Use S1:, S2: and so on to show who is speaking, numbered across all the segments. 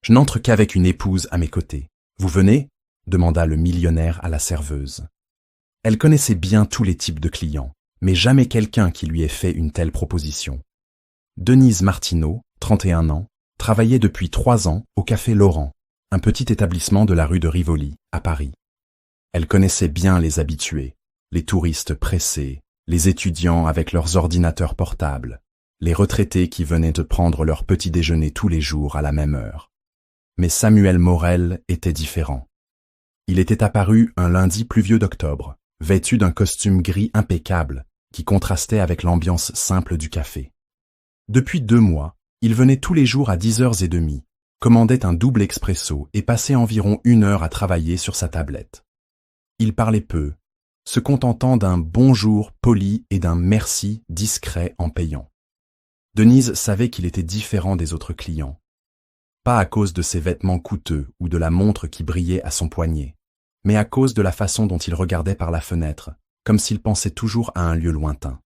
S1: Je n'entre qu'avec une épouse à mes côtés. Vous venez? Demanda le millionnaire à la serveuse. Elle connaissait bien tous les types de clients, mais jamais quelqu'un qui lui ait fait une telle proposition. Denise Martineau, 31 ans, travaillait depuis 3 ans au Café Laurent, un petit établissement de la rue de Rivoli, à Paris. Elle connaissait bien les habitués, les touristes pressés, les étudiants avec leurs ordinateurs portables, les retraités qui venaient de prendre leur petit déjeuner tous les jours à la même heure. Mais Samuel Morel était différent. Il était apparu un lundi pluvieux d'octobre, vêtu d'un costume gris impeccable qui contrastait avec l'ambiance simple du café. Depuis 2 mois, il venait tous les jours à 10h30, commandait un double expresso et passait environ 1 heure à travailler sur sa tablette. Il parlait peu, se contentant d'un bonjour poli et d'un merci discret en payant. Denise savait qu'il était différent des autres clients. Pas à cause de ses vêtements coûteux ou de la montre qui brillait à son poignet, mais à cause de la façon dont il regardait par la fenêtre, comme s'il pensait toujours à un lieu lointain.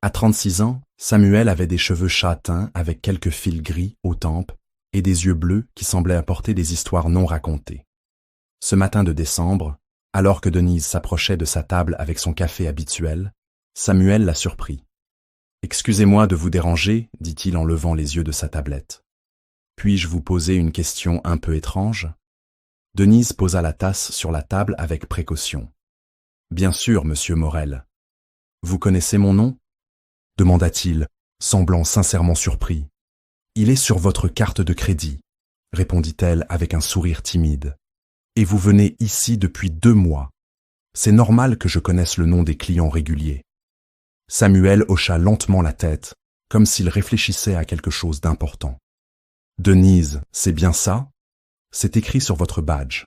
S1: À 36 ans, Samuel avait des cheveux châtains avec quelques fils gris aux tempes et des yeux bleus qui semblaient apporter des histoires non racontées. Ce matin de décembre, alors que Denise s'approchait de sa table avec son café habituel, Samuel la surprit. « Excusez-moi de vous déranger, dit-il en levant les yeux de sa tablette. Puis-je vous poser une question un peu étrange ?» Denise posa la tasse sur la table avec précaution. « Bien sûr, monsieur Morel. Vous connaissez mon nom ?» demanda-t-il, semblant sincèrement surpris. « Il est sur votre carte de crédit, » répondit-elle avec un sourire timide. « Et vous venez ici depuis 2 mois. C'est normal que je connaisse le nom des clients réguliers. » Samuel hocha lentement la tête, comme s'il réfléchissait à quelque chose d'important. « Denise, c'est bien ça? C'est écrit sur votre badge. »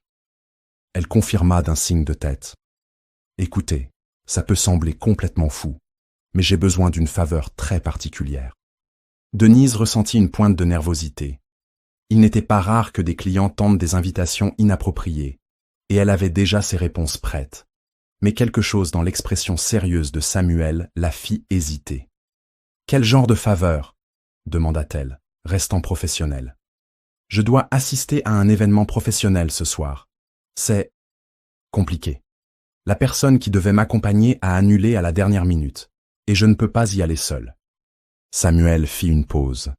S1: Elle confirma d'un signe de tête. « Écoutez, ça peut sembler complètement fou, mais j'ai besoin d'une faveur très particulière. » Denise ressentit une pointe de nervosité. Il n'était pas rare que des clients tentent des invitations inappropriées, et elle avait déjà ses réponses prêtes. Mais quelque chose dans l'expression sérieuse de Samuel la fit hésiter. « Quel genre de faveur ?» demanda-t-elle, restant professionnelle. « Je dois assister à un événement professionnel ce soir. C'est compliqué. La personne qui devait m'accompagner a annulé à la dernière minute, et je ne peux pas y aller seul. » Samuel fit une pause,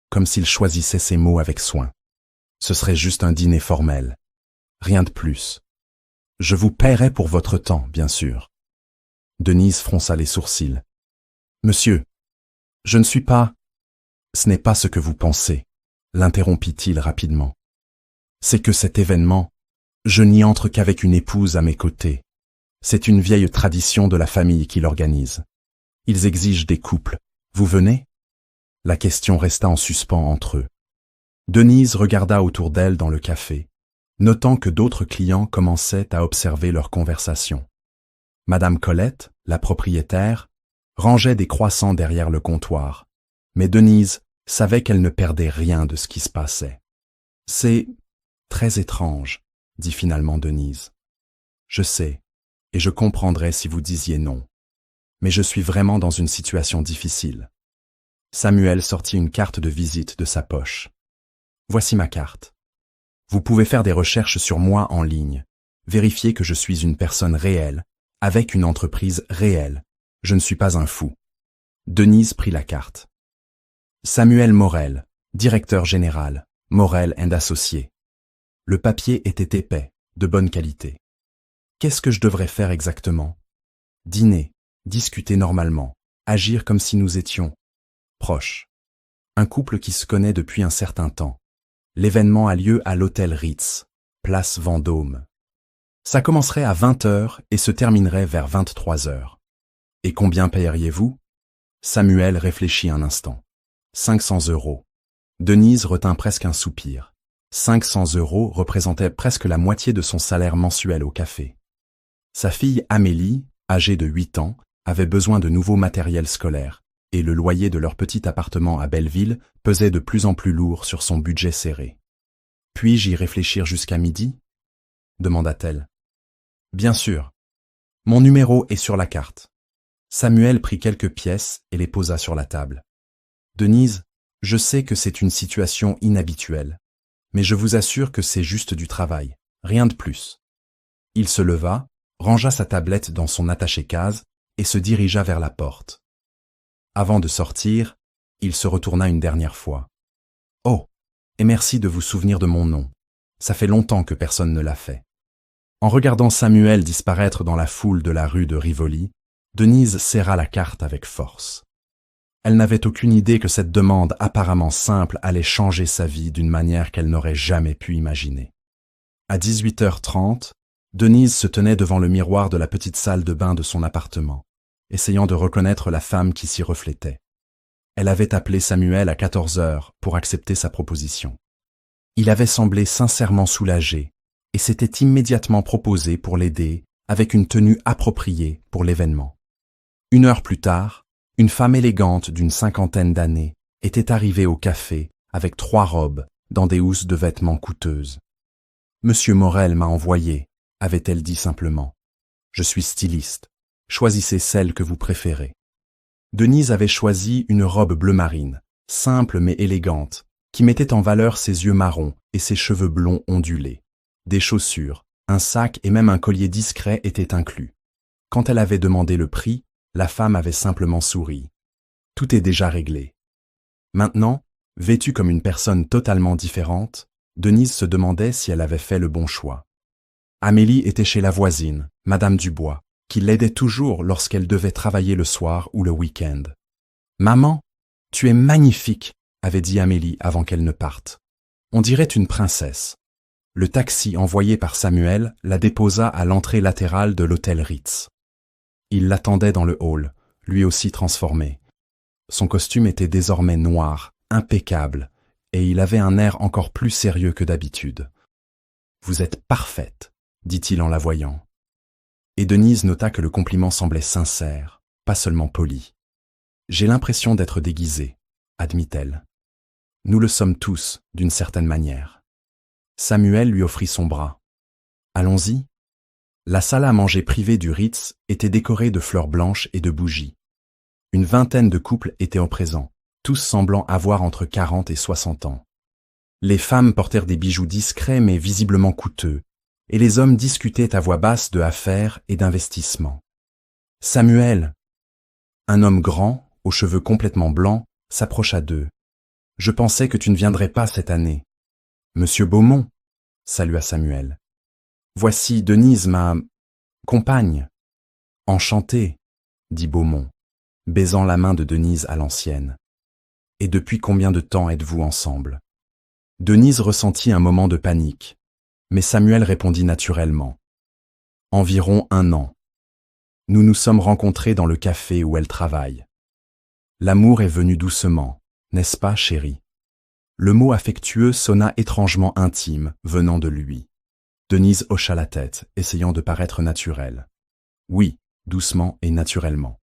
S1: comme s'il choisissait ses mots avec soin. Ce serait juste un dîner formel. Rien de plus. Je vous paierai pour votre temps, bien sûr. Denise fronça les sourcils. Monsieur, je ne suis pas... Ce n'est pas ce que vous pensez, l'interrompit-il rapidement. C'est que cet événement, je n'y entre qu'avec une épouse à mes côtés. C'est une vieille tradition de la famille qui l'organise. Ils exigent des couples. Vous venez? La question resta en suspens entre eux. Denise regarda autour d'elle dans le café, notant que d'autres clients commençaient à observer leur conversation. Madame Colette, la propriétaire, rangeait des croissants derrière le comptoir, mais Denise savait qu'elle ne perdait rien de ce qui se passait. « C'est très étrange, » dit finalement Denise. « Je sais, et je comprendrais si vous disiez non. Mais je suis vraiment dans une situation difficile. » Samuel sortit une carte de visite de sa poche. « Voici ma carte. Vous pouvez faire des recherches sur moi en ligne, vérifier que je suis une personne réelle, avec une entreprise réelle. Je ne suis pas un fou. » Denise prit la carte. « Samuel Morel, directeur général, Morel & Associés. » Le papier était épais, de bonne qualité. Qu'est-ce que je devrais faire exactement? Dîner, discuter normalement, agir comme si nous étions proches. Un couple qui se connaît depuis un certain temps. L'événement a lieu à l'hôtel Ritz, place Vendôme. Ça commencerait à 20h et se terminerait vers 23h. Et combien payeriez-vous? Samuel réfléchit un instant. 500 €. Denise retint presque un soupir. 500 € représentaient presque la moitié de son salaire mensuel au café. Sa fille Amélie, âgée de 8 ans, avait besoin de nouveaux matériels scolaires, et le loyer de leur petit appartement à Belleville pesait de plus en plus lourd sur son budget serré. « Puis-je y réfléchir jusqu'à midi ?» demanda-t-elle. « Bien sûr. Mon numéro est sur la carte. » Samuel prit quelques pièces et les posa sur la table. « Denise, je sais que c'est une situation inhabituelle, mais je vous assure que c'est juste du travail, rien de plus. Il se leva, rangea sa tablette dans son attaché-case et se dirigea vers la porte. Avant de sortir, il se retourna une dernière fois. « Oh, et merci de vous souvenir de mon nom. Ça fait longtemps que personne ne l'a fait. » En regardant Samuel disparaître dans la foule de la rue de Rivoli, Denise serra la carte avec force. Elle n'avait aucune idée que cette demande apparemment simple allait changer sa vie d'une manière qu'elle n'aurait jamais pu imaginer. À 18h30, Denise se tenait devant le miroir de la petite salle de bain de son appartement, essayant de reconnaître la femme qui s'y reflétait. Elle avait appelé Samuel à 14h pour accepter sa proposition. Il avait semblé sincèrement soulagé et s'était immédiatement proposé pour l'aider avec une tenue appropriée pour l'événement. 1 heure plus tard, une femme élégante d'une 50aine d'années était arrivée au café avec 3 robes dans des housses de vêtements coûteuses. « Monsieur Morel m'a envoyé », avait-elle dit simplement. « Je suis styliste. Choisissez celle que vous préférez. » Denise avait choisi une robe bleu marine, simple mais élégante, qui mettait en valeur ses yeux marrons et ses cheveux blonds ondulés. Des chaussures, un sac et même un collier discret étaient inclus. Quand elle avait demandé le prix, la femme avait simplement souri. Tout est déjà réglé. Maintenant, vêtue comme une personne totalement différente, Denise se demandait si elle avait fait le bon choix. Amélie était chez la voisine, Madame Dubois, qui l'aidait toujours lorsqu'elle devait travailler le soir ou le week-end. « Maman, tu es magnifique !» avait dit Amélie avant qu'elle ne parte. « On dirait une princesse. » Le taxi envoyé par Samuel la déposa à l'entrée latérale de l'hôtel Ritz. Il l'attendait dans le hall, lui aussi transformé. Son costume était désormais noir, impeccable, et il avait un air encore plus sérieux que d'habitude. « Vous êtes parfaite », dit-il en la voyant. Et Denise nota que le compliment semblait sincère, pas seulement poli. « J'ai l'impression d'être déguisée », admit-elle. « Nous le sommes tous, d'une certaine manière. » Samuel lui offrit son bras. « Allons-y ». La salle à manger privée du Ritz était décorée de fleurs blanches et de bougies. Une 20aine de couples étaient en présent, tous semblant avoir entre 40 et 60 ans. Les femmes portèrent des bijoux discrets mais visiblement coûteux, et les hommes discutaient à voix basse de affaires et d'investissements. « Samuel !» Un homme grand, aux cheveux complètement blancs, s'approcha d'eux. « Je pensais que tu ne viendrais pas cette année. »« Monsieur Beaumont !» salua Samuel. « Voici Denise, ma compagne. »« Enchanté !» dit Beaumont, baisant la main de Denise à l'ancienne. « Et depuis combien de temps êtes-vous ensemble ?» Denise ressentit un moment de panique, mais Samuel répondit naturellement. « Environ 1 an. Nous nous sommes rencontrés dans le café où elle travaille. L'amour est venu doucement, n'est-ce pas, chérie ?» Le mot affectueux sonna étrangement intime venant de lui. Denise hocha la tête, essayant de paraître naturelle. Oui, doucement et naturellement.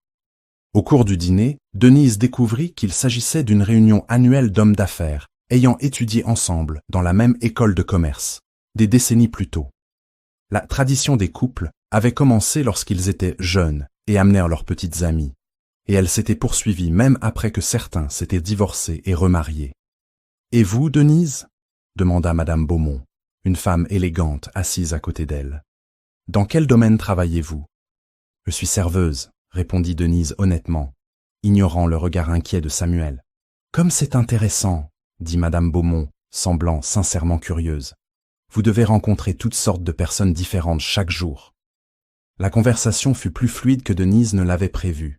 S1: Au cours du dîner, Denise découvrit qu'il s'agissait d'une réunion annuelle d'hommes d'affaires, ayant étudié ensemble dans la même école de commerce, des décennies plus tôt. La tradition des couples avait commencé lorsqu'ils étaient jeunes et amenèrent leurs petites amies, et elle s'était poursuivie même après que certains s'étaient divorcés et remariés. « Et vous, Denise ?» demanda Madame Beaumont, une femme élégante assise à côté d'elle. « Dans quel domaine travaillez-vous ?»« Je suis serveuse, » répondit Denise honnêtement, ignorant le regard inquiet de Samuel. « Comme c'est intéressant !» dit Madame Beaumont, semblant sincèrement curieuse. « Vous devez rencontrer toutes sortes de personnes différentes chaque jour. » La conversation fut plus fluide que Denise ne l'avait prévu.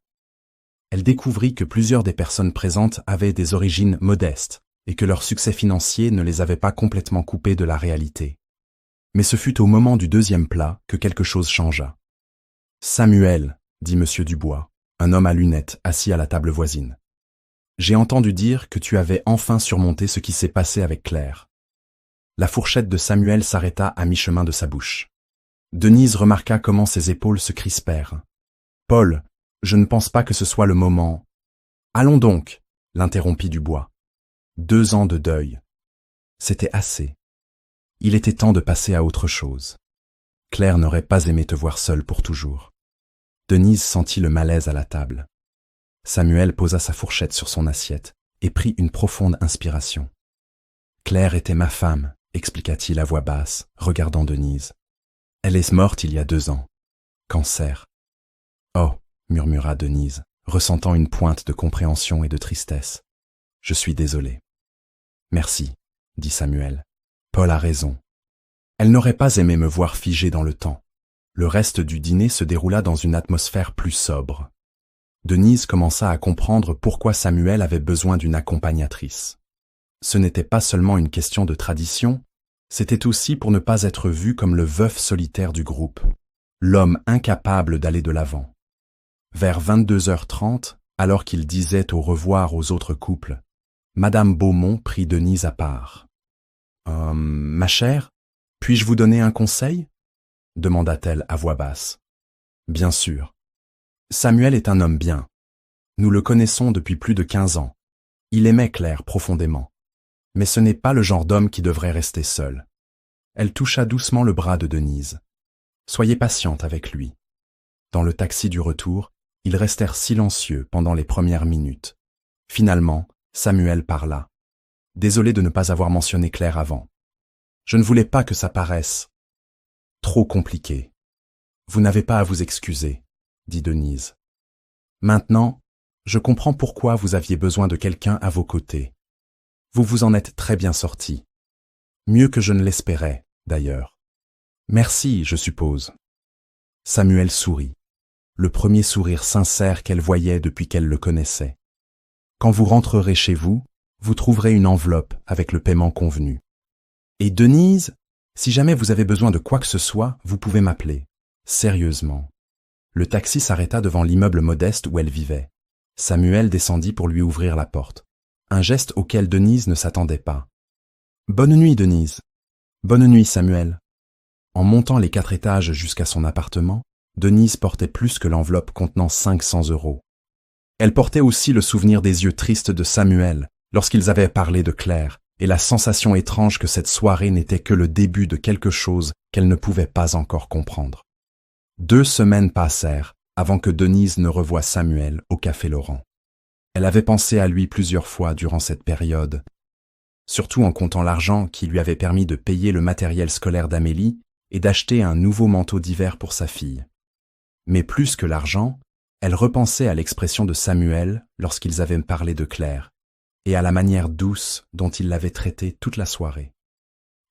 S1: Elle découvrit que plusieurs des personnes présentes avaient des origines modestes et que leur succès financier ne les avait pas complètement coupés de la réalité. Mais ce fut au moment du 2e plat que quelque chose changea. « Samuel, » dit Monsieur Dubois, un homme à lunettes assis à la table voisine. « J'ai entendu dire que tu avais enfin surmonté ce qui s'est passé avec Claire. » La fourchette de Samuel s'arrêta à mi-chemin de sa bouche. Denise remarqua comment ses épaules se crispèrent. « Paul, je ne pense pas que ce soit le moment. »« Allons donc, » l'interrompit Dubois. 2 ans de deuil. C'était assez. Il était temps de passer à autre chose. Claire n'aurait pas aimé te voir seule pour toujours. Denise sentit le malaise à la table. Samuel posa sa fourchette sur son assiette et prit une profonde inspiration. Claire était ma femme, expliqua-t-il à voix basse, regardant Denise. Elle est morte il y a 2 ans. Cancer. Oh, murmura Denise, ressentant une pointe de compréhension et de tristesse. Je suis désolé. Merci, dit Samuel. Paul a raison. Elle n'aurait pas aimé me voir figée dans le temps. Le reste du dîner se déroula dans une atmosphère plus sobre. Denise commença à comprendre pourquoi Samuel avait besoin d'une accompagnatrice. Ce n'était pas seulement une question de tradition, c'était aussi pour ne pas être vu comme le veuf solitaire du groupe, l'homme incapable d'aller de l'avant. Vers 22h30, alors qu'il disait au revoir aux autres couples, Madame Beaumont prit Denise à part. « Ma chère, puis-je vous donner un conseil ?» demanda-t-elle à voix basse. « Bien sûr. Samuel est un homme bien. Nous le connaissons depuis plus de 15 ans. Il aimait Claire profondément. Mais ce n'est pas le genre d'homme qui devrait rester seul. » Elle toucha doucement le bras de Denise. « Soyez patiente avec lui. » Dans le taxi du retour, ils restèrent silencieux pendant les premières minutes. Finalement, Samuel parla. « Désolé de ne pas avoir mentionné Claire avant. Je ne voulais pas que ça paraisse trop compliqué. Vous n'avez pas à vous excuser, dit Denise. Maintenant, je comprends pourquoi vous aviez besoin de quelqu'un à vos côtés. Vous vous en êtes très bien sorti. Mieux que je ne l'espérais, d'ailleurs. Merci, je suppose. Samuel sourit. Le premier sourire sincère qu'elle voyait depuis qu'elle le connaissait. Quand vous rentrerez chez vous, vous trouverez une enveloppe avec le paiement convenu. Et Denise, si jamais vous avez besoin de quoi que ce soit, vous pouvez m'appeler. Sérieusement. Le taxi s'arrêta devant l'immeuble modeste où elle vivait. Samuel descendit pour lui ouvrir la porte. Un geste auquel Denise ne s'attendait pas. « Bonne nuit, Denise. »« Bonne nuit, Samuel. » En montant les 4 étages jusqu'à son appartement, Denise portait plus que l'enveloppe contenant 500 €. Elle portait aussi le souvenir des yeux tristes de Samuel lorsqu'ils avaient parlé de Claire, et la sensation étrange que cette soirée n'était que le début de quelque chose qu'elle ne pouvait pas encore comprendre. 2 semaines passèrent avant que Denise ne revoie Samuel au Café Laurent. Elle avait pensé à lui plusieurs fois durant cette période, surtout en comptant l'argent qui lui avait permis de payer le matériel scolaire d'Amélie et d'acheter un nouveau manteau d'hiver pour sa fille. Mais plus que l'argent, elle repensait à l'expression de Samuel lorsqu'ils avaient parlé de Claire, et à la manière douce dont il l'avait traitée toute la soirée.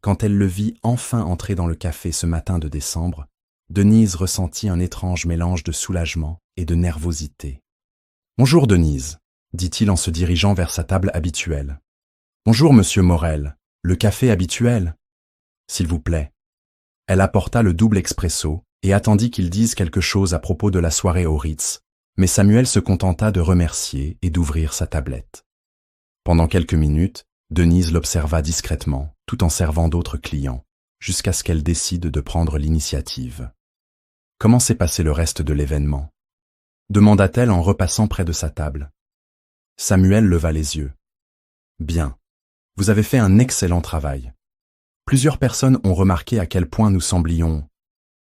S1: Quand elle le vit enfin entrer dans le café ce matin de décembre, Denise ressentit un étrange mélange de soulagement et de nervosité. « Bonjour Denise », dit-il en se dirigeant vers sa table habituelle. « Bonjour Monsieur Morel, le café habituel ?»« S'il vous plaît. » Elle apporta le double expresso et attendit qu'il dise quelque chose à propos de la soirée au Ritz, mais Samuel se contenta de remercier et d'ouvrir sa tablette. Pendant quelques minutes, Denise l'observa discrètement, tout en servant d'autres clients, jusqu'à ce qu'elle décide de prendre l'initiative. « Comment s'est passé le reste de l'événement » demanda-t-elle en repassant près de sa table. Samuel leva les yeux. « Bien. Vous avez fait un excellent travail. Plusieurs personnes ont remarqué à quel point nous semblions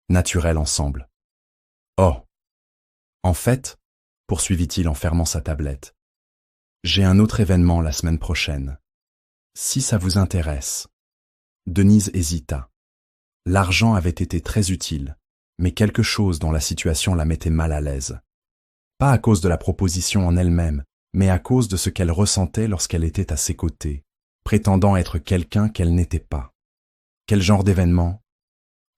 S1: naturels ensemble. »« Oh. En fait, poursuivit-il en fermant sa tablette, j'ai un autre événement la semaine prochaine. Si ça vous intéresse. » Denise hésita. L'argent avait été très utile, mais quelque chose dans la situation la mettait mal à l'aise. Pas à cause de la proposition en elle-même, mais à cause de ce qu'elle ressentait lorsqu'elle était à ses côtés, prétendant être quelqu'un qu'elle n'était pas. Quel genre d'événement?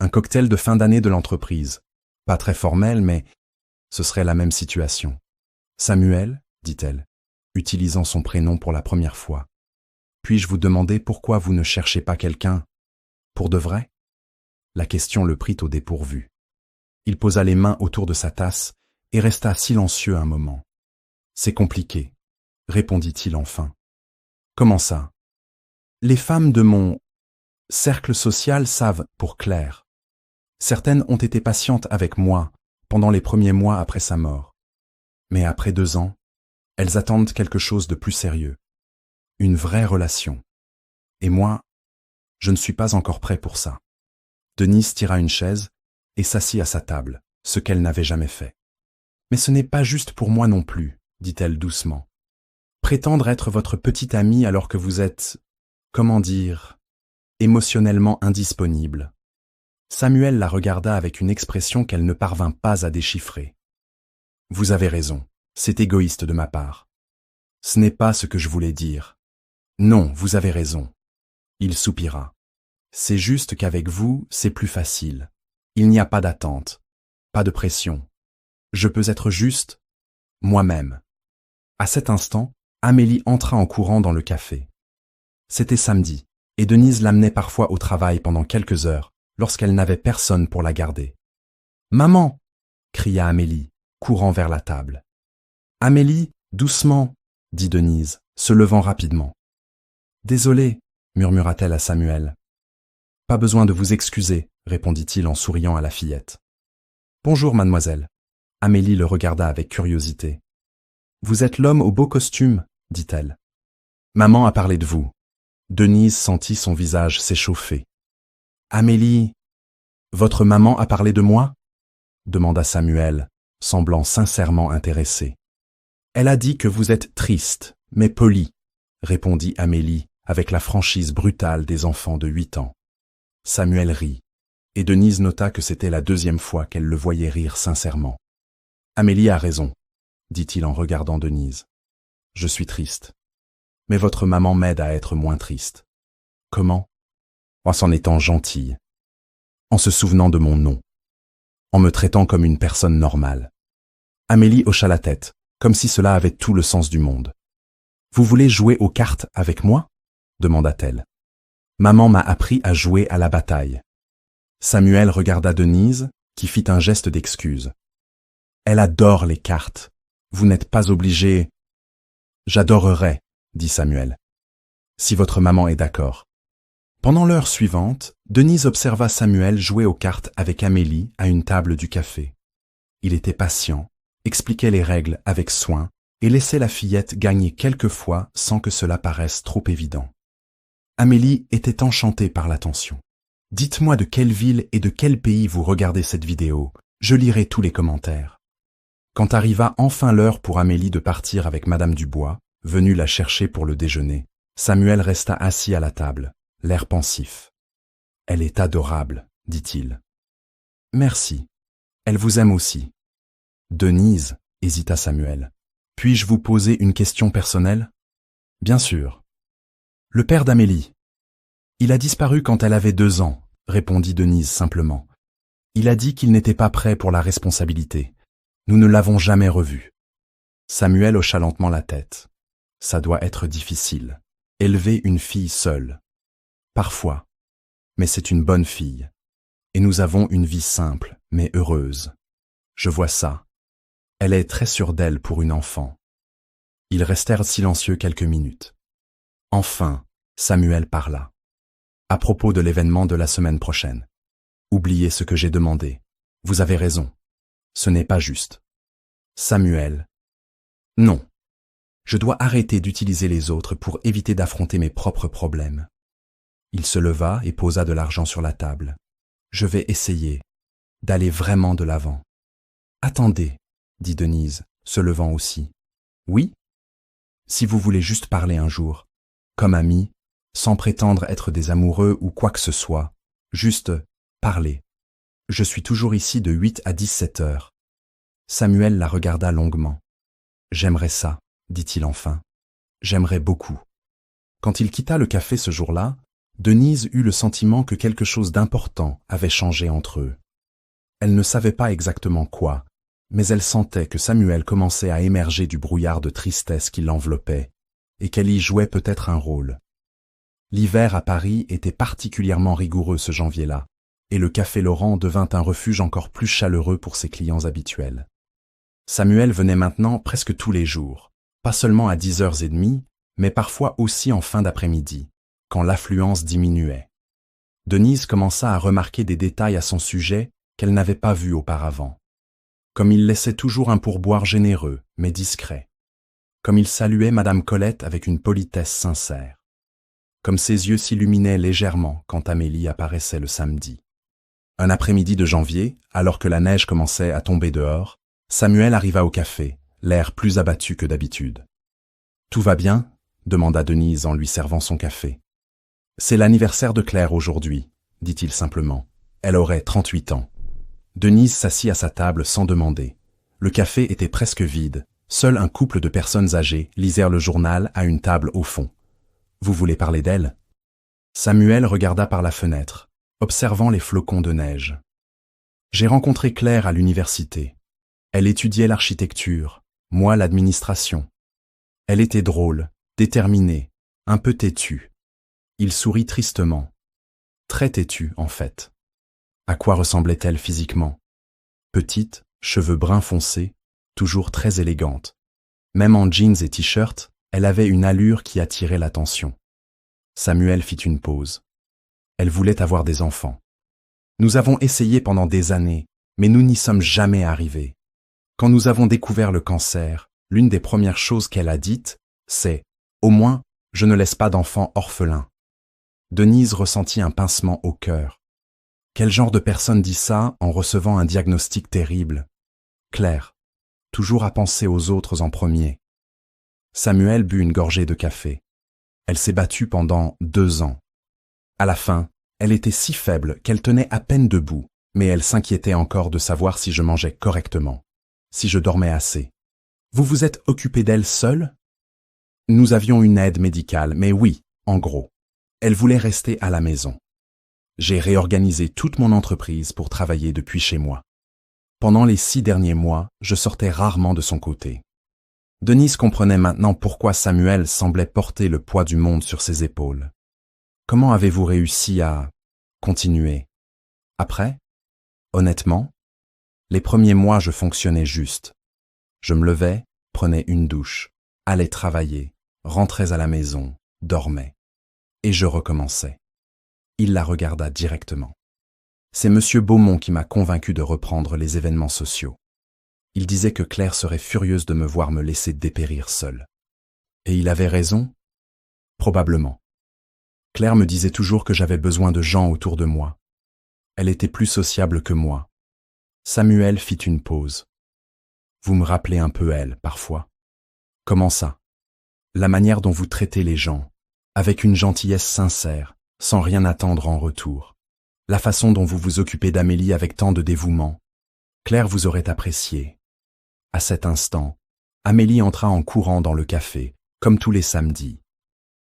S1: Un cocktail de fin d'année de l'entreprise. Pas très formel, mais ce serait la même situation. « Samuel, » dit-elle, utilisant son prénom pour la première fois. « Puis-je vous demander pourquoi vous ne cherchez pas quelqu'un? Pour de vrai ?» La question le prit au dépourvu. Il posa les mains autour de sa tasse et resta silencieux un moment. « C'est compliqué, » répondit-il enfin. « Comment ça? Les femmes de mon cercle social savent pour Claire. Certaines ont été patientes avec moi pendant les premiers mois après sa mort. Mais après 2 ans, elles attendent quelque chose de plus sérieux. Une vraie relation. Et moi, je ne suis pas encore prêt pour ça. » Denise tira une chaise et s'assit à sa table, ce qu'elle n'avait jamais fait. « Mais ce n'est pas juste pour moi non plus, » dit-elle doucement. « Prétendre être votre petite amie alors que vous êtes, comment dire, émotionnellement indisponible. Samuel la regarda avec une expression qu'elle ne parvint pas à déchiffrer. « Vous avez raison, c'est égoïste de ma part. Ce n'est pas ce que je voulais dire. Non, vous avez raison. » Il soupira. « C'est juste qu'avec vous, c'est plus facile. Il n'y a pas d'attente, pas de pression. Je peux être juste, moi-même. » À cet instant, Amélie entra en courant dans le café. C'était samedi, et Denise l'amenait parfois au travail pendant quelques heures, lorsqu'elle n'avait personne pour la garder. « Maman !» cria Amélie, courant vers la table. « Amélie, doucement !» dit Denise, se levant rapidement. « Désolée !» murmura-t-elle à Samuel. « Pas besoin de vous excuser » répondit-il en souriant à la fillette. « Bonjour, mademoiselle. » Amélie le regarda avec curiosité. « Vous êtes l'homme au beau costume » dit-elle. « Maman a parlé de vous. » Denise sentit son visage s'échauffer. « Amélie, votre maman a parlé de moi » demanda Samuel, semblant sincèrement intéressé. « Elle a dit que vous êtes triste, mais poli » répondit Amélie avec la franchise brutale des enfants de 8 ans. Samuel rit, et Denise nota que c'était la deuxième fois qu'elle le voyait rire sincèrement. « Amélie a raison, » dit-il en regardant Denise. « Je suis triste. Mais votre maman m'aide à être moins triste. » « Comment ? » En s'en étant gentille. En se souvenant de mon nom. En me traitant comme une personne normale. Amélie hocha la tête, comme si cela avait tout le sens du monde. « Vous voulez jouer aux cartes avec moi ?» demanda-t-elle. « Maman m'a appris à jouer à la bataille. » Samuel regarda Denise, qui fit un geste d'excuse. « Elle adore les cartes. Vous n'êtes pas obligé. »« J'adorerais, » dit Samuel. « Si votre maman est d'accord. » Pendant l'heure suivante, Denise observa Samuel jouer aux cartes avec Amélie à une table du café. Il était patient, expliquait les règles avec soin et laissait la fillette gagner quelquefois sans que cela paraisse trop évident. Amélie était enchantée par l'attention. « Dites-moi de quelle ville et de quel pays vous regardez cette vidéo, je lirai tous les commentaires. » Quand arriva enfin l'heure pour Amélie de partir avec Madame Dubois, venue la chercher pour le déjeuner, Samuel resta assis à la table, l'air pensif. « Elle est adorable, » dit-il. « Merci. Elle vous aime aussi. »« Denise, » hésita Samuel. « Puis-je vous poser une question personnelle ?»« Bien sûr. »« Le père d'Amélie. »« Il a disparu quand elle avait 2 ans, » répondit Denise simplement. « Il a dit qu'il n'était pas prêt pour la responsabilité. Nous ne l'avons jamais revu. » Samuel hocha lentement la tête. « Ça doit être difficile. Élever une fille seule. » Parfois, mais c'est une bonne fille. Et nous avons une vie simple, mais heureuse. Je vois ça. Elle est très sûre d'elle pour une enfant. Ils restèrent silencieux quelques minutes. Enfin, Samuel parla. À propos de l'événement de la semaine prochaine. Oubliez ce que j'ai demandé. Vous avez raison. Ce n'est pas juste. Samuel. Non. Je dois arrêter d'utiliser les autres pour éviter d'affronter mes propres problèmes. Il se leva et posa de l'argent sur la table. Je vais essayer d'aller vraiment de l'avant. Attendez, dit Denise, se levant aussi. Oui ? Si vous voulez juste parler un jour, comme amis, sans prétendre être des amoureux ou quoi que ce soit, juste parler. Je suis toujours ici de 8 à 17 heures. Samuel la regarda longuement. J'aimerais ça, dit-il enfin. J'aimerais beaucoup. Quand il quitta le café ce jour-là, Denise eut le sentiment que quelque chose d'important avait changé entre eux. Elle ne savait pas exactement quoi, mais elle sentait que Samuel commençait à émerger du brouillard de tristesse qui l'enveloppait, et qu'elle y jouait peut-être un rôle. L'hiver à Paris était particulièrement rigoureux ce janvier-là, et le Café Laurent devint un refuge encore plus chaleureux pour ses clients habituels. Samuel venait maintenant presque tous les jours, pas seulement à 10h30, mais parfois aussi en fin d'après-midi, quand l'affluence diminuait. Denise commença à remarquer des détails à son sujet qu'elle n'avait pas vus auparavant. Comme il laissait toujours un pourboire généreux, mais discret. Comme il saluait Madame Colette avec une politesse sincère. Comme ses yeux s'illuminaient légèrement quand Amélie apparaissait le samedi. Un après-midi de janvier, alors que la neige commençait à tomber dehors, Samuel arriva au café, l'air plus abattu que d'habitude. « Tout va bien ?» demanda Denise en lui servant son café. C'est l'anniversaire de Claire aujourd'hui, dit-il simplement. Elle aurait 38 ans. Denise s'assit à sa table sans demander. Le café était presque vide. Seul un couple de personnes âgées lisèrent le journal à une table au fond. « Vous voulez parler d'elle » Samuel regarda par la fenêtre, observant les flocons de neige. « J'ai rencontré Claire à l'université. Elle étudiait l'architecture, moi l'administration. Elle était drôle, déterminée, un peu têtue. » Il sourit tristement. Très têtue, en fait. À quoi ressemblait-elle physiquement? Petite, cheveux bruns foncés, toujours très élégante. Même en jeans et t-shirt, elle avait une allure qui attirait l'attention. Samuel fit une pause. Elle voulait avoir des enfants. Nous avons essayé pendant des années, mais nous n'y sommes jamais arrivés. Quand nous avons découvert le cancer, l'une des premières choses qu'elle a dites, c'est « Au moins, je ne laisse pas d'enfants orphelins ». Denise ressentit un pincement au cœur. Quel genre de personne dit ça en recevant un diagnostic terrible? Claire, toujours à penser aux autres en premier. Samuel but une gorgée de café. Elle s'est battue pendant 2 ans. À la fin, elle était si faible qu'elle tenait à peine debout, mais elle s'inquiétait encore de savoir si je mangeais correctement, si je dormais assez. Vous vous êtes occupé d'elle seule? Nous avions une aide médicale, mais oui, en gros. Elle voulait rester à la maison. J'ai réorganisé toute mon entreprise pour travailler depuis chez moi. Pendant les 6 derniers mois, je sortais rarement de son côté. Denise comprenait maintenant pourquoi Samuel semblait porter le poids du monde sur ses épaules. Comment avez-vous réussi à continuer? Après? Honnêtement, les premiers mois je fonctionnais juste. Je me levais, prenais une douche, allais travailler, rentrais à la maison, dormais. Et je recommençais. Il la regarda directement. C'est Monsieur Beaumont qui m'a convaincu de reprendre les événements sociaux. Il disait que Claire serait furieuse de me voir me laisser dépérir seule. Et il avait raison? Probablement. Claire me disait toujours que j'avais besoin de gens autour de moi. Elle était plus sociable que moi. Samuel fit une pause. Vous me rappelez un peu elle, parfois. Comment ça? La manière dont vous traitez les gens, avec une gentillesse sincère, sans rien attendre en retour. La façon dont vous vous occupez d'Amélie avec tant de dévouement. Claire vous aurait apprécié. À cet instant, Amélie entra en courant dans le café, comme tous les samedis.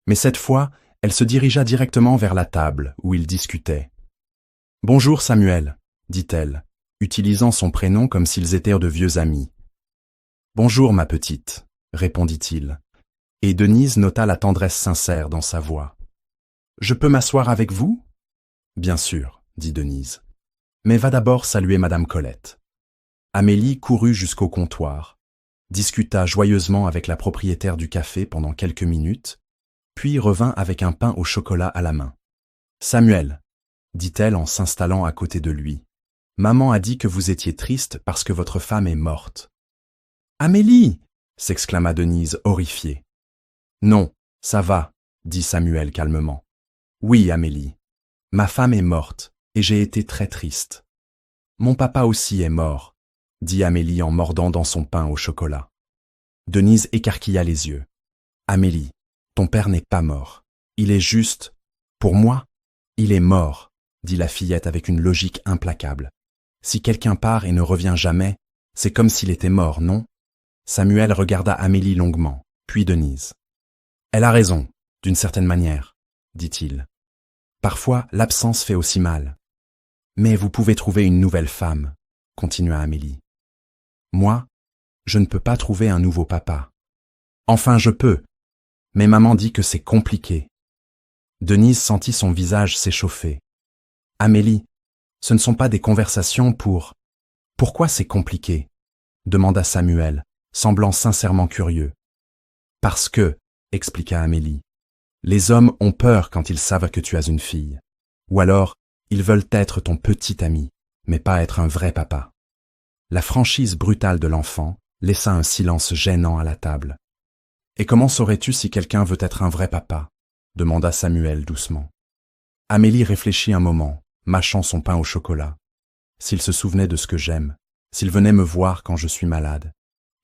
S1: Mais cette fois, elle se dirigea directement vers la table où ils discutaient. « Bonjour Samuel », dit-elle, utilisant son prénom comme s'ils étaient de vieux amis. « Bonjour ma petite », répondit-il, et Denise nota la tendresse sincère dans sa voix. « Je peux m'asseoir avec vous ?»« Bien sûr, » dit Denise. « Mais va d'abord saluer Madame Colette. » Amélie courut jusqu'au comptoir, discuta joyeusement avec la propriétaire du café pendant quelques minutes, puis revint avec un pain au chocolat à la main. « Samuel, » dit-elle en s'installant à côté de lui, « maman a dit que vous étiez triste parce que votre femme est morte. »« Amélie !» s'exclama Denise, horrifiée. « Non, ça va, » dit Samuel calmement. « Oui, Amélie, ma femme est morte et j'ai été très triste. Mon papa aussi est mort, » dit Amélie en mordant dans son pain au chocolat. Denise écarquilla les yeux. « Amélie, ton père n'est pas mort. Il est juste... Pour moi, il est mort, » dit la fillette avec une logique implacable. « Si quelqu'un part et ne revient jamais, c'est comme s'il était mort, non ?» Samuel regarda Amélie longuement, puis Denise. « Elle a raison, d'une certaine manière, » dit-il. « Parfois, l'absence fait aussi mal. Mais vous pouvez trouver une nouvelle femme, » continua Amélie. « Moi, je ne peux pas trouver un nouveau papa. Enfin, je peux, mais maman dit que c'est compliqué. » Denise sentit son visage s'échauffer. « Amélie, ce ne sont pas des conversations pour... »« Pourquoi c'est compliqué ?» demanda Samuel, semblant sincèrement curieux. « Parce que, » expliqua Amélie, « les hommes ont peur quand ils savent que tu as une fille. Ou alors, ils veulent être ton petit ami, mais pas être un vrai papa. » La franchise brutale de l'enfant laissa un silence gênant à la table. « Et comment saurais-tu si quelqu'un veut être un vrai papa ?» demanda Samuel doucement. Amélie réfléchit un moment, mâchant son pain au chocolat. S'il se souvenait de ce que j'aime, s'il venait me voir quand je suis malade,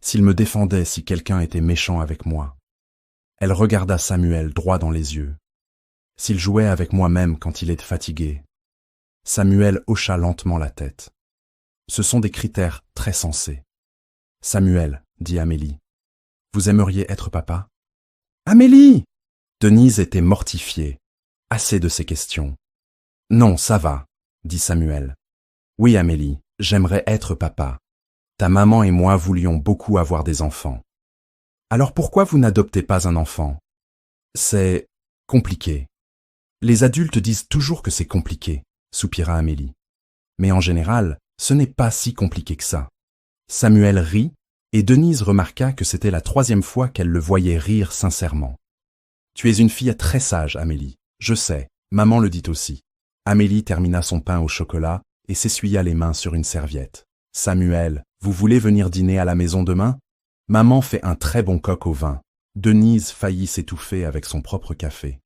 S1: s'il me défendait si quelqu'un était méchant avec moi. Elle regarda Samuel droit dans les yeux. S'il jouait avec moi-même quand il est fatigué. Samuel hocha lentement la tête. Ce sont des critères très sensés. Samuel, dit Amélie, vous aimeriez être papa? Amélie! Denise était mortifiée. Assez de ces questions. Non, ça va, dit Samuel. Oui, Amélie, j'aimerais être papa. Ta maman et moi voulions beaucoup avoir des enfants. Alors pourquoi vous n'adoptez pas un enfant? C'est compliqué. Les adultes disent toujours que c'est compliqué, soupira Amélie. Mais en général, ce n'est pas si compliqué que ça. Samuel rit, et Denise remarqua que c'était la 3e fois qu'elle le voyait rire sincèrement. Tu es une fille très sage, Amélie. Je sais, maman le dit aussi. Amélie termina son pain au chocolat et s'essuya les mains sur une serviette. Samuel, vous voulez venir dîner à la maison demain? Maman fait un très bon coq au vin. Denise faillit s'étouffer avec son propre café.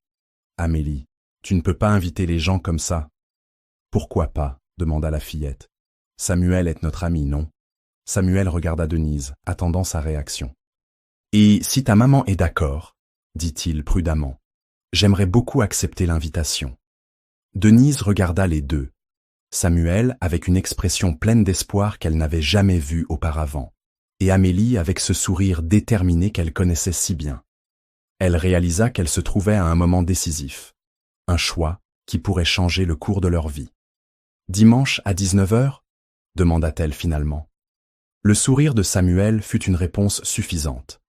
S1: Amélie, tu ne peux pas inviter les gens comme ça. Pourquoi pas? Demanda la fillette. Samuel est notre ami, non? Samuel regarda Denise, attendant sa réaction. Et si ta maman est d'accord, dit-il prudemment, j'aimerais beaucoup accepter l'invitation. Denise regarda les deux. Samuel avec une expression pleine d'espoir qu'elle n'avait jamais vue auparavant, et Amélie avec ce sourire déterminé qu'elle connaissait si bien. Elle réalisa qu'elle se trouvait à un moment décisif, un choix qui pourrait changer le cours de leur vie. Dimanche à 19h? Demanda-t-elle finalement. Le sourire de Samuel fut une réponse suffisante.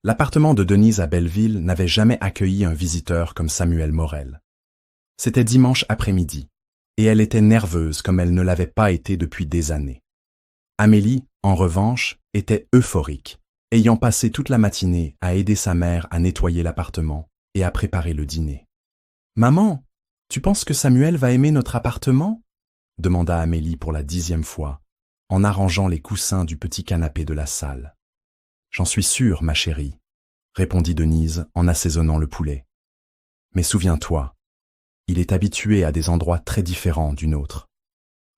S1: L'appartement de Denise à Belleville n'avait jamais accueilli un visiteur comme Samuel Morel. C'était dimanche après-midi, et elle était nerveuse comme elle ne l'avait pas été depuis des années. Amélie, en revanche, était euphorique, ayant passé toute la matinée à aider sa mère à nettoyer l'appartement et à préparer le dîner. « Maman, tu penses que Samuel va aimer notre appartement ?» demanda Amélie pour la 10e fois, en arrangeant les coussins du petit canapé de la salle. « J'en suis sûre, ma chérie, » répondit Denise en assaisonnant le poulet. « Mais souviens-toi, il est habitué à des endroits très différents du nôtre. »«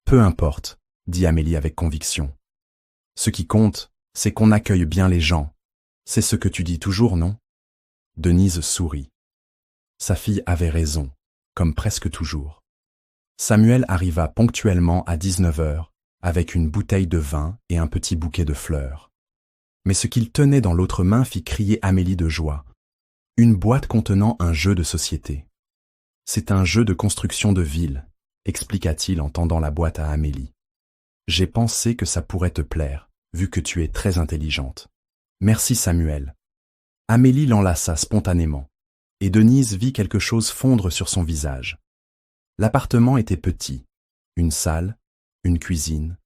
S1: Peu importe, » dit Amélie avec conviction. « Ce qui compte, c'est qu'on accueille bien les gens. C'est ce que tu dis toujours, non ?» Denise sourit. Sa fille avait raison, comme presque toujours. Samuel arriva ponctuellement à 19h, avec une bouteille de vin et un petit bouquet de fleurs. Mais ce qu'il tenait dans l'autre main fit crier Amélie de joie. Une boîte contenant un jeu de société. « C'est un jeu de construction de ville, » expliqua-t-il en tendant la boîte à Amélie. « J'ai pensé que ça pourrait te plaire, vu que tu es très intelligente. Merci Samuel. » Amélie l'enlaça spontanément, et Denise vit quelque chose fondre sur son visage. L'appartement était petit, une salle, une cuisine,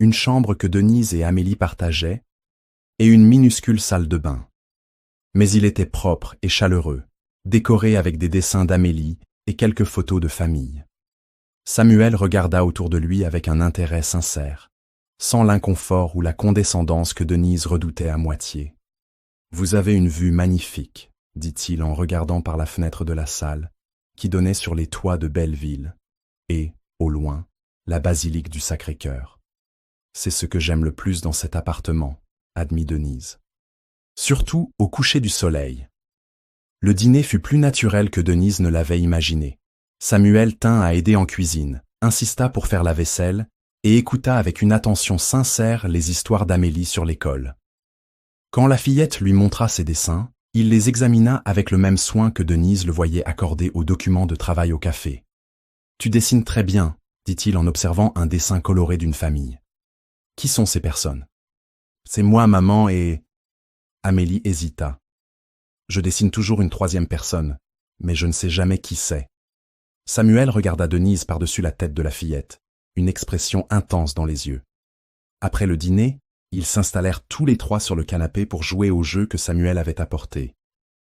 S1: une chambre que Denise et Amélie partageaient, et une minuscule salle de bain. Mais il était propre et chaleureux, décoré avec des dessins d'Amélie et quelques photos de famille. Samuel regarda autour de lui avec un intérêt sincère, sans l'inconfort ou la condescendance que Denise redoutait à moitié. « Vous avez une vue magnifique, » dit-il en regardant par la fenêtre de la salle, qui donnait sur les toits de Belleville, et, au loin, la basilique du Sacré-Cœur. « C'est ce que j'aime le plus dans cet appartement, » admit Denise. Surtout au coucher du soleil. Le dîner fut plus naturel que Denise ne l'avait imaginé. Samuel tint à aider en cuisine, insista pour faire la vaisselle, et écouta avec une attention sincère les histoires d'Amélie sur l'école. Quand la fillette lui montra ses dessins, il les examina avec le même soin que Denise le voyait accorder aux documents de travail au café. « Tu dessines très bien, » dit-il en observant un dessin coloré d'une famille. « Qui sont ces personnes ?»« C'est moi, maman et... » Amélie hésita. « Je dessine toujours une 3e personne, mais je ne sais jamais qui c'est. » Samuel regarda Denise par-dessus la tête de la fillette, une expression intense dans les yeux. Après le dîner, ils s'installèrent tous les 3 sur le canapé pour jouer au jeu que Samuel avait apporté.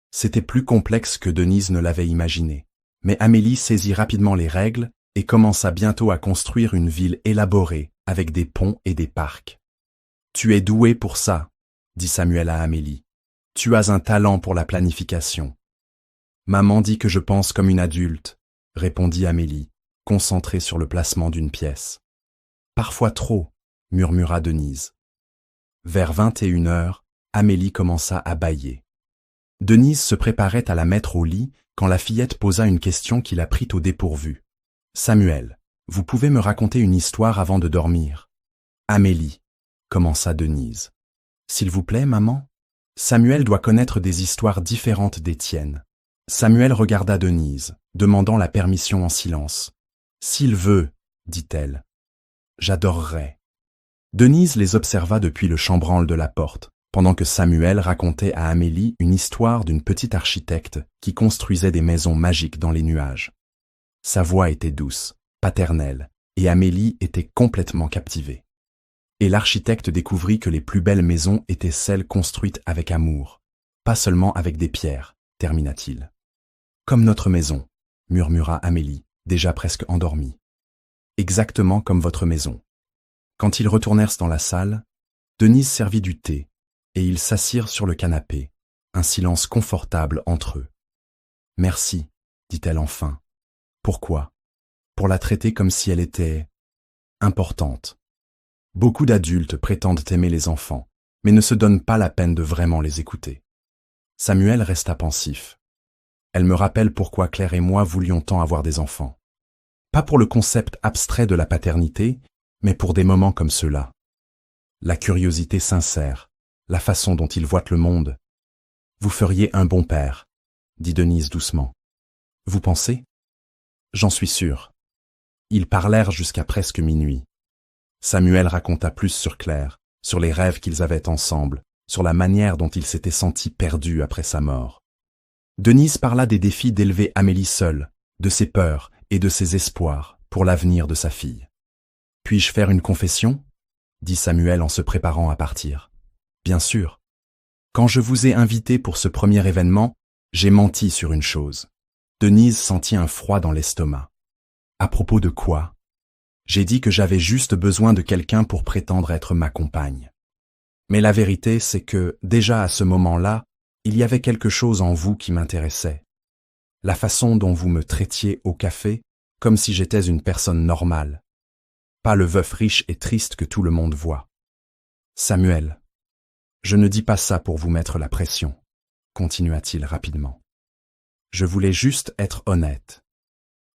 S1: C'était plus complexe que Denise ne l'avait imaginé, mais Amélie saisit rapidement les règles et commença bientôt à construire une ville élaborée avec des ponts et des parcs. « Tu es douée pour ça, » dit Samuel à Amélie. « Tu as un talent pour la planification. »« Maman dit que je pense comme une adulte, » répondit Amélie, concentrée sur le placement d'une pièce. « Parfois trop, » murmura Denise. Vers 21h, Amélie commença à bâiller. Denise se préparait à la mettre au lit quand la fillette posa une question qui la prit au dépourvu. « Samuel, vous pouvez me raconter une histoire avant de dormir ?»« Amélie, » commença Denise. « S'il vous plaît, maman ? Samuel doit connaître des histoires différentes des tiennes. » Samuel regarda Denise, demandant la permission en silence. « S'il veut, » dit-elle. « J'adorerais. » Denise les observa depuis le chambranle de la porte, pendant que Samuel racontait à Amélie une histoire d'une petite architecte qui construisait des maisons magiques dans les nuages. Sa voix était douce, paternelle, et Amélie était complètement captivée. Et l'architecte découvrit que les plus belles maisons étaient celles construites avec amour, pas seulement avec des pierres, termina-t-il. « Comme notre maison, » murmura Amélie, déjà presque endormie. « Exactement comme votre maison. » Quand ils retournèrent dans la salle, Denise servit du thé, et ils s'assirent sur le canapé, un silence confortable entre eux. « Merci, » dit-elle enfin. « Pourquoi ? Pour la traiter comme si elle était importante. Beaucoup d'adultes prétendent aimer les enfants, mais ne se donnent pas la peine de vraiment les écouter. » Samuel resta pensif. « Elle me rappelle pourquoi Claire et moi voulions tant avoir des enfants. Pas pour le concept abstrait de la paternité, mais pour des moments comme ceux-là. La curiosité sincère, la façon dont ils voient le monde. Vous feriez un bon père, dit Denise doucement. Vous pensez ? J'en suis sûr. Ils parlèrent jusqu'à presque minuit. Samuel raconta plus sur Claire, sur les rêves qu'ils avaient ensemble, sur la manière dont il s'était senti perdu après sa mort. Denise parla des défis d'élever Amélie seule, de ses peurs et de ses espoirs pour l'avenir de sa fille. « Puis-je faire une confession ?» dit Samuel en se préparant à partir. « Bien sûr. Quand je vous ai invité pour ce premier événement, j'ai menti sur une chose. » Denise sentit un froid dans l'estomac. « À propos de quoi ? » J'ai dit que j'avais juste besoin de quelqu'un pour prétendre être ma compagne. Mais la vérité, c'est que, déjà à ce moment-là, il y avait quelque chose en vous qui m'intéressait. La façon dont vous me traitiez au café, comme si j'étais une personne normale. Pas le veuf riche et triste que tout le monde voit. Samuel, je ne dis pas ça pour vous mettre la pression, continua-t-il rapidement. Je voulais juste être honnête.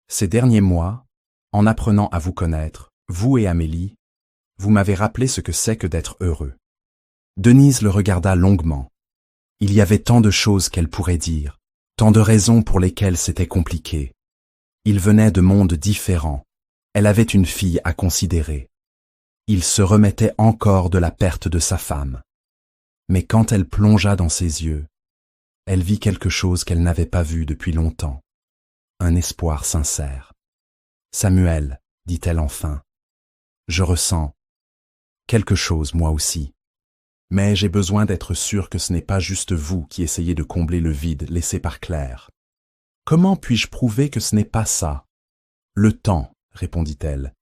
S1: Ces derniers mois, en apprenant à vous connaître, vous et Amélie, vous m'avez rappelé ce que c'est que d'être heureux. Denise le regarda longuement. Il y avait tant de choses qu'elle pourrait dire, tant de raisons pour lesquelles c'était compliqué. Ils venaient de mondes différents. Elle avait une fille à considérer. Il se remettait encore de la perte de sa femme. Mais quand elle plongea dans ses yeux, elle vit quelque chose qu'elle n'avait pas vu depuis longtemps. Un espoir sincère. « Samuel, dit-elle enfin, je ressens quelque chose moi aussi. Mais j'ai besoin d'être sûre que ce n'est pas juste vous qui essayez de combler le vide laissé par Claire. Comment puis-je prouver que ce n'est pas ça ? Le temps, répondit-elle.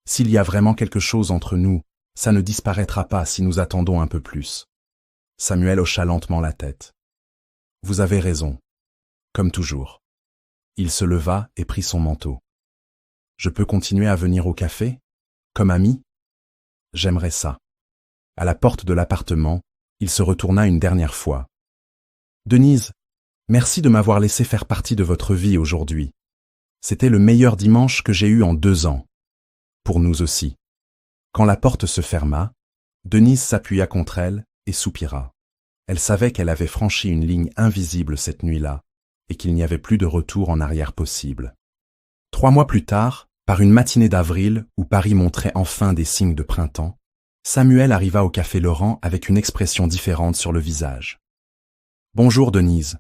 S1: S'il y a vraiment quelque chose entre nous, ça ne disparaîtra pas si nous attendons un peu plus. Samuel hocha lentement la tête. Vous avez raison, comme toujours. Il se leva et prit son manteau. Je peux continuer à venir au café, comme ami ? J'aimerais ça. À la porte de l'appartement, il se retourna une dernière fois. Denise, merci de m'avoir laissé faire partie de votre vie aujourd'hui. C'était le meilleur dimanche que j'ai eu en 2 ans. Pour nous aussi. Quand la porte se ferma, Denise s'appuya contre elle et soupira. Elle savait qu'elle avait franchi une ligne invisible cette nuit-là et qu'il n'y avait plus de retour en arrière possible. 3 mois plus tard, par une matinée d'avril où Paris montrait enfin des signes de printemps, Samuel arriva au Café Laurent avec une expression différente sur le visage. « Bonjour Denise »,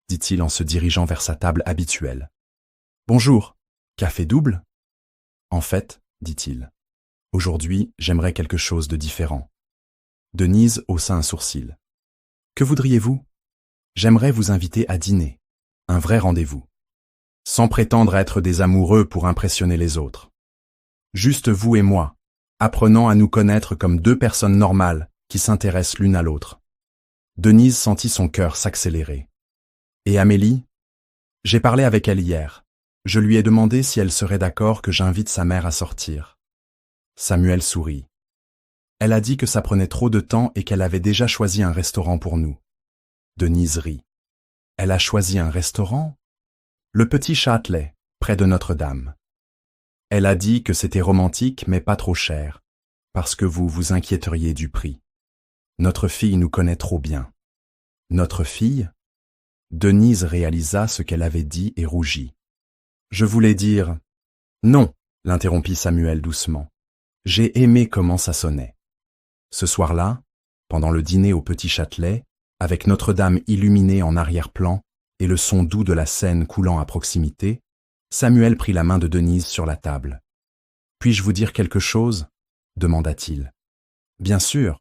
S1: dit-il en se dirigeant vers sa table habituelle. « Bonjour, café double ?» En fait, dit-il, « aujourd'hui, j'aimerais quelque chose de différent. » Denise haussa un sourcil. « Que voudriez-vous ? J'aimerais vous inviter à dîner, un vrai rendez-vous. Sans prétendre être des amoureux pour impressionner les autres. Juste vous et moi, apprenant à nous connaître comme 2 personnes normales qui s'intéressent l'une à l'autre. » Denise sentit son cœur s'accélérer. « Et Amélie ? J'ai parlé avec elle hier. Je lui ai demandé si elle serait d'accord que j'invite sa mère à sortir. » Samuel sourit. Elle a dit que ça prenait trop de temps et qu'elle avait déjà choisi un restaurant pour nous. Denise rit. Elle a choisi un restaurant? Le Petit Châtelet, près de Notre-Dame. Elle a dit que c'était romantique mais pas trop cher, parce que vous vous inquiéteriez du prix. Notre fille nous connaît trop bien. Notre fille? Denise réalisa ce qu'elle avait dit et rougit. Je voulais dire... Non, l'interrompit Samuel doucement. J'ai aimé comment ça sonnait. Ce soir-là, pendant le dîner au Petit Châtelet, avec Notre-Dame illuminée en arrière-plan et le son doux de la Seine coulant à proximité, Samuel prit la main de Denise sur la table. « Puis-je vous dire quelque chose ?» demanda-t-il. « Bien sûr.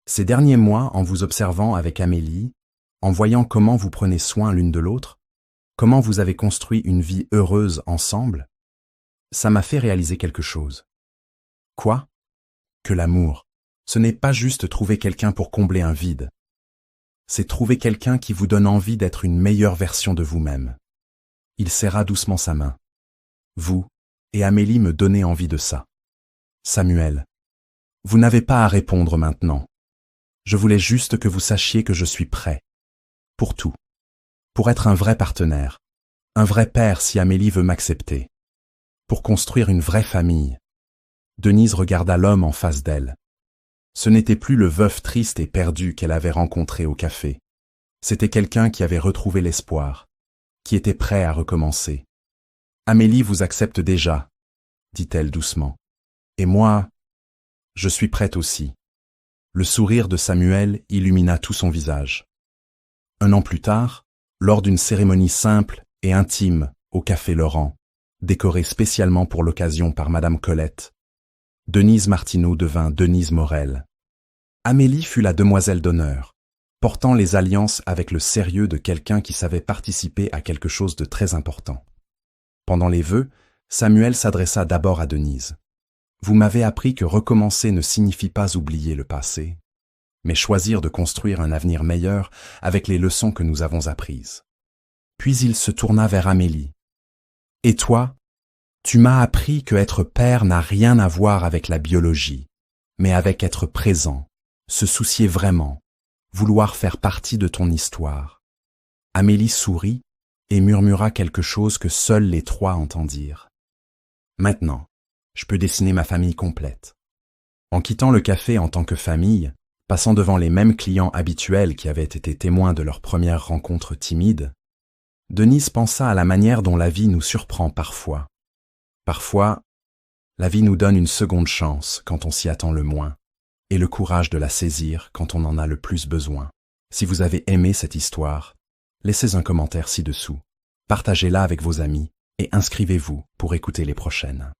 S1: Ces derniers mois, en vous observant avec Amélie, en voyant comment vous prenez soin l'une de l'autre, comment vous avez construit une vie heureuse ensemble, ça m'a fait réaliser quelque chose. Quoi? Que l'amour, ce n'est pas juste trouver quelqu'un pour combler un vide. C'est trouver quelqu'un qui vous donne envie d'être une meilleure version de vous-même. » Il serra doucement sa main. « Vous et Amélie me donnez envie de ça. Samuel, vous n'avez pas à répondre maintenant. Je voulais juste que vous sachiez que je suis prêt. Pour tout. Pour être un vrai partenaire. Un vrai père si Amélie veut m'accepter. Pour construire une vraie famille. » Denise regarda l'homme en face d'elle. Ce n'était plus le veuf triste et perdu qu'elle avait rencontré au café. C'était quelqu'un qui avait retrouvé l'espoir, qui était prêt à recommencer. « Amélie vous accepte déjà, » dit-elle doucement. « Et moi, je suis prête aussi. » Le sourire de Samuel illumina tout son visage. 1 an plus tard, lors d'une cérémonie simple et intime au Café Laurent, décorée spécialement pour l'occasion par Madame Colette, Denise Martineau devint Denise Morel. Amélie fut la demoiselle d'honneur, portant les alliances avec le sérieux de quelqu'un qui savait participer à quelque chose de très important. Pendant les vœux, Samuel s'adressa d'abord à Denise. « Vous m'avez appris que recommencer ne signifie pas oublier le passé, mais choisir de construire un avenir meilleur avec les leçons que nous avons apprises. » Puis il se tourna vers Amélie. « Et toi, tu m'as appris que être père n'a rien à voir avec la biologie, mais avec être présent, se soucier vraiment, vouloir faire partie de ton histoire. » Amélie sourit et murmura quelque chose que seuls les trois entendirent. « Maintenant, je peux dessiner ma famille complète. » En quittant le café en tant que famille, passant devant les mêmes clients habituels qui avaient été témoins de leur première rencontre timide, Denise pensa à la manière dont la vie nous surprend parfois. Parfois, la vie nous donne une seconde chance quand on s'y attend le moins, et le courage de la saisir quand on en a le plus besoin. Si vous avez aimé cette histoire, laissez un commentaire ci-dessous, partagez-la avec vos amis et inscrivez-vous pour écouter les prochaines.